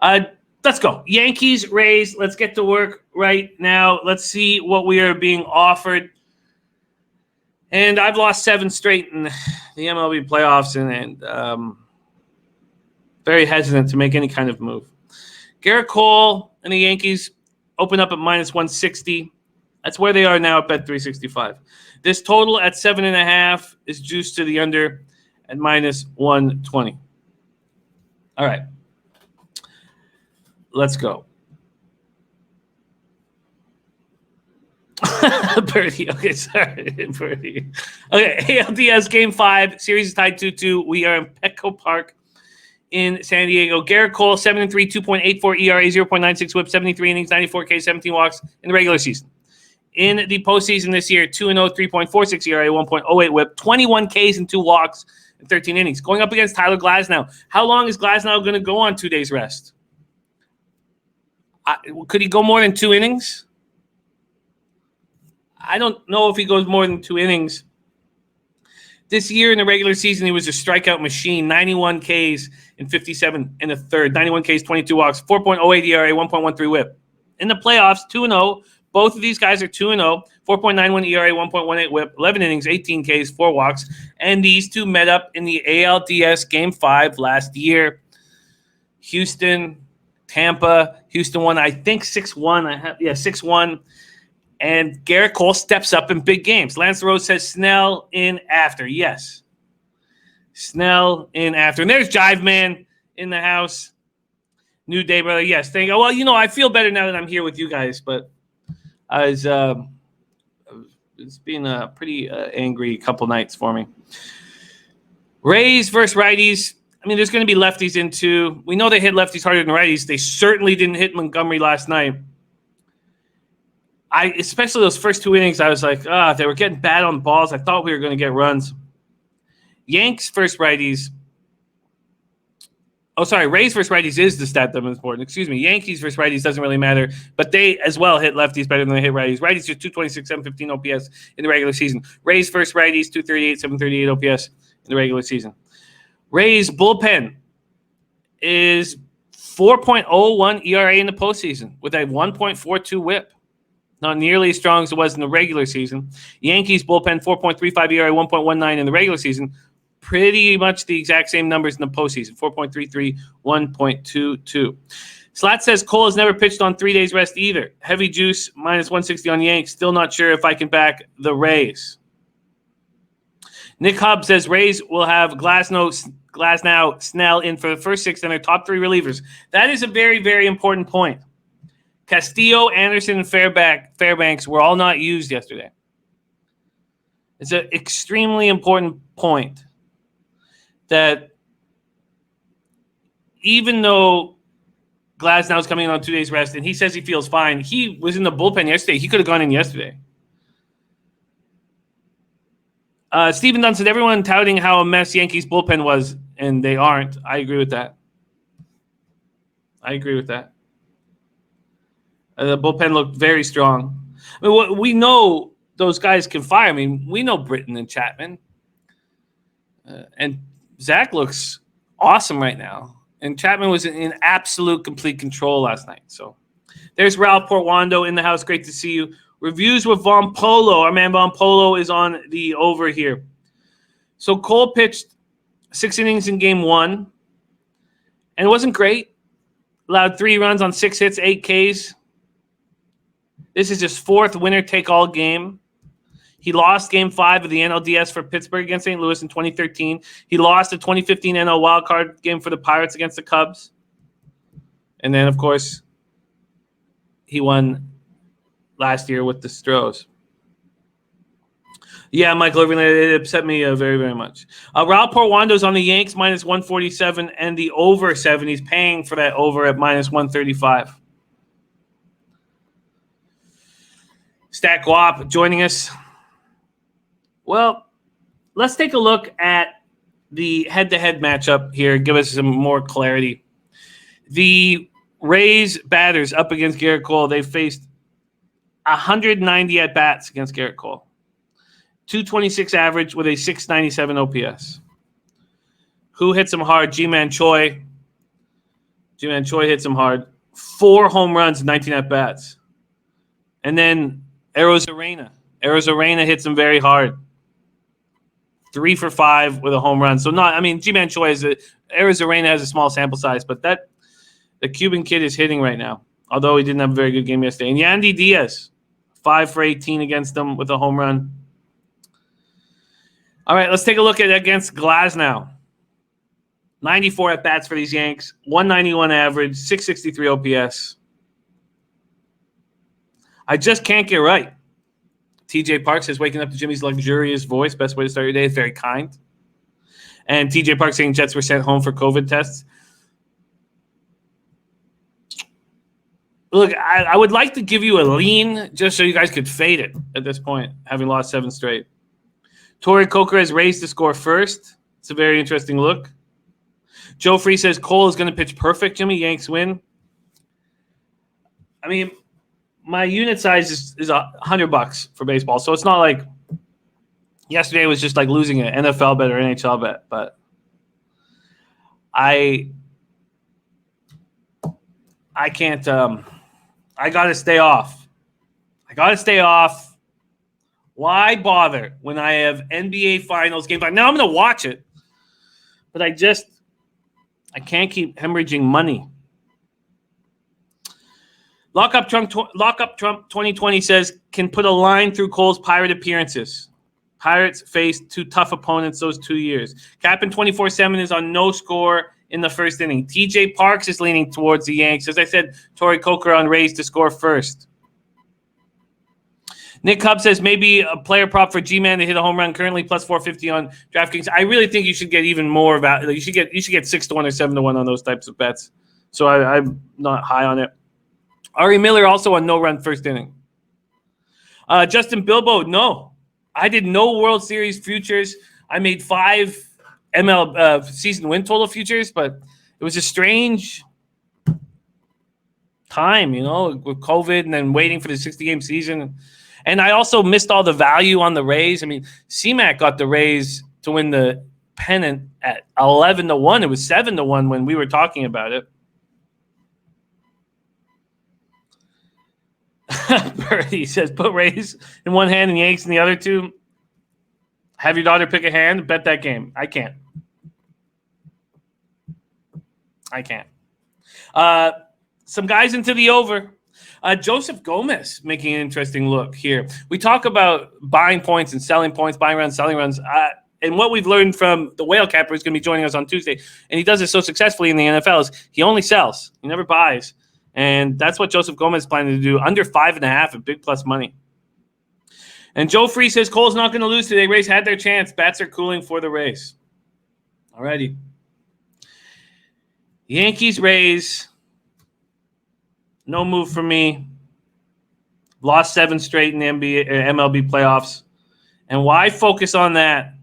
Let's go. Yankees, Rays. Let's get to work right now. Let's see what we are being offered. And I've lost 7 straight in the MLB playoffs and very hesitant to make any kind of move. Garrett Cole and the Yankees open up at minus 160. That's where they are now at bet 365. This total at 7.5 is juiced to the under at minus 120. All right. Let's go. Birdie. Okay, sorry. Birdie. Okay, ALDS Game 5. Series is tied 2-2. We are in Petco Park in San Diego. Garrett Cole, 7-3, 2.84 ERA, 0.96 whip, 73 innings, 94 K, 17 walks in the regular season. In the postseason this year, 2-0, 3.46 ERA, 1.08 whip, 21 Ks and 2 walks in 13 innings. Going up against Tyler Glasnow. How long is Glasnow going to go on 2 days rest? Could he go more than 2 innings? I don't know if he goes more than 2 innings. This year in the regular season, he was a strikeout machine, 91 Ks and 57 in the third, 91 Ks, 22 walks, 4.08 ERA, 1.13 whip. In the playoffs, 2-0. Both of these guys are 2-0, 4.91 ERA, 1.18 whip, 11 innings, 18 Ks, 4 walks. And these two met up in the ALDS Game 5 last year. Houston, Tampa. Houston won, I think, 6-1. 6-1. And Garrett Cole steps up in big games. Lance Rose says Snell in after. Yes. Snell in after. And there's Jive Man in the house. New Day, brother. Yes. Thank you. Well, I feel better now that I'm here with you guys, but it's been a pretty angry couple nights for me. Rays versus righties. I mean, there's going to be lefties in too. We know they hit lefties harder than righties. They certainly didn't hit Montgomery last night. Especially those first 2 innings, I was like, they were getting bad on balls. I thought we were going to get runs. Yanks versus righties. Oh, sorry. Rays versus righties is the stat that was important. Excuse me. Yankees versus righties doesn't really matter, but they as well hit lefties better than they hit righties. Righties are 226, 715 OPS in the regular season. Rays versus righties, 238, 738 OPS in the regular season. Rays bullpen is 4.01 ERA in the postseason with a 1.42 whip. Not nearly as strong as it was in the regular season. Yankees bullpen, 4.35 ERA, 1.19 in the regular season. Pretty much the exact same numbers in the postseason, 4.33, 1.22. Slat says Cole has never pitched on 3 days rest either. Heavy juice, minus 160 on Yanks. Still not sure if I can back the Rays. Nick Hubb says Rays will have Glasnow, Snell in for the first 6 and their top 3 relievers. That is a very, very important point. Castillo, Anderson, and Fairbanks were all not used yesterday. It's an extremely important point that even though Glasnow is coming in on 2 days rest and he says he feels fine, he was in the bullpen yesterday. He could have gone in yesterday. Stephen Dunn said everyone touting how a mess Yankees bullpen was, and they aren't. I agree with that. The bullpen looked very strong. I mean, we know those guys can fire. I mean, we know Britton and Chapman. And Zach looks awesome right now. And Chapman was in absolute complete control last night. So there's Ralph Portwando in the house. Great to see you. Reviews with Von Polo. Our man Von Polo is on the over here. So Cole pitched 6 innings in game 1. And it wasn't great. Allowed 3 runs on 6 hits, 8 Ks. This is his 4th winner-take-all game. He lost Game 5 of the NLDS for Pittsburgh against St. Louis in 2013. He lost the 2015 NL wildcard game for the Pirates against the Cubs. And then, of course, he won last year with the Stros. Yeah, Michael Irvin, it upset me very, very much. Raul Portwando's on the Yanks, minus 147, and the over 7. He's paying for that over at minus 135. Stat Guap joining us. Well, let's take a look at the head-to-head matchup here, give us some more clarity. The Rays batters up against Garrett Cole, they faced 190 at-bats against Garrett Cole. 226 average with a 697 OPS. Who hits him hard? G-Man Choi. Ji-Man Choi hits him hard. 4 home runs, 19 at-bats. And then Arozarena. Arozarena hits him very hard. 3 for 5 with a home run. So Ji-Man Choi Arozarena has a small sample size, but the Cuban kid is hitting right now, although he didn't have a very good game yesterday. And Yandy Diaz, 5 for 18 against them with a home run. All right, let's take a look at against Glasnow. 94 at-bats for these Yanks, 191 average, 663 OPS. I just can't get right. TJ Park says, waking up to Jimmy's luxurious voice, best way to start your day. It's very kind. And TJ Park saying Jets were sent home for COVID tests. Look, I would like to give you a lean just so you guys could fade it at this point, having lost 7 straight. Torrey Coker has raised the score first. It's a very interesting look. Joe Free says Cole is going to pitch perfect. Jimmy, Yanks win. I mean, my unit size is $100 for baseball, so it's not like yesterday was just like losing an NFL bet or NHL bet. But I can't. I got to stay off. Why bother when I have NBA Finals game time? Now I'm going to watch it, but I can't keep hemorrhaging money. Lockup Trump 2020 says, can put a line through Cole's Pirate appearances. Pirates faced 2 tough opponents those 2 years. Captain 24/7 is on no score in the first inning. TJ Parks is leaning towards the Yanks. As I said, Torrey Coker on Rays to score first. Nick Hub says maybe a player prop for G-Man to hit a home run, currently plus 450 on DraftKings. I really think you should get even more value. You should get 6-1 or 7-1 on those types of bets. So I'm not high on it. Ari Miller also on no-run first inning. Justin Bilbo, no. I did no World Series futures. I made 5 ML season win total futures, but it was a strange time, with COVID and then waiting for the 60-game season. And I also missed all the value on the Rays. I mean, CMAC got the Rays to win the pennant at 11-1. It was 7-1 when we were talking about it. Birdie says, put Rays in one hand and Yanks in the other 2. Have your daughter pick a hand, bet that game. I can't. Some guys into the over. Joseph Gomez making an interesting look here. We talk about buying points and selling points, buying runs, selling runs. And what we've learned from the Whale Capper is going to be joining us on Tuesday. And he does it so successfully in the NFL is he only sells. He never buys. And that's what Joseph Gomez is planning to do. Under 5.5 at big plus money. And Joe Free says Cole's not going to lose today. Rays had their chance. Bats are cooling for the Rays. Alrighty. Yankees, Rays. No move for me. Lost 7 straight in the MLB playoffs. And why focus on that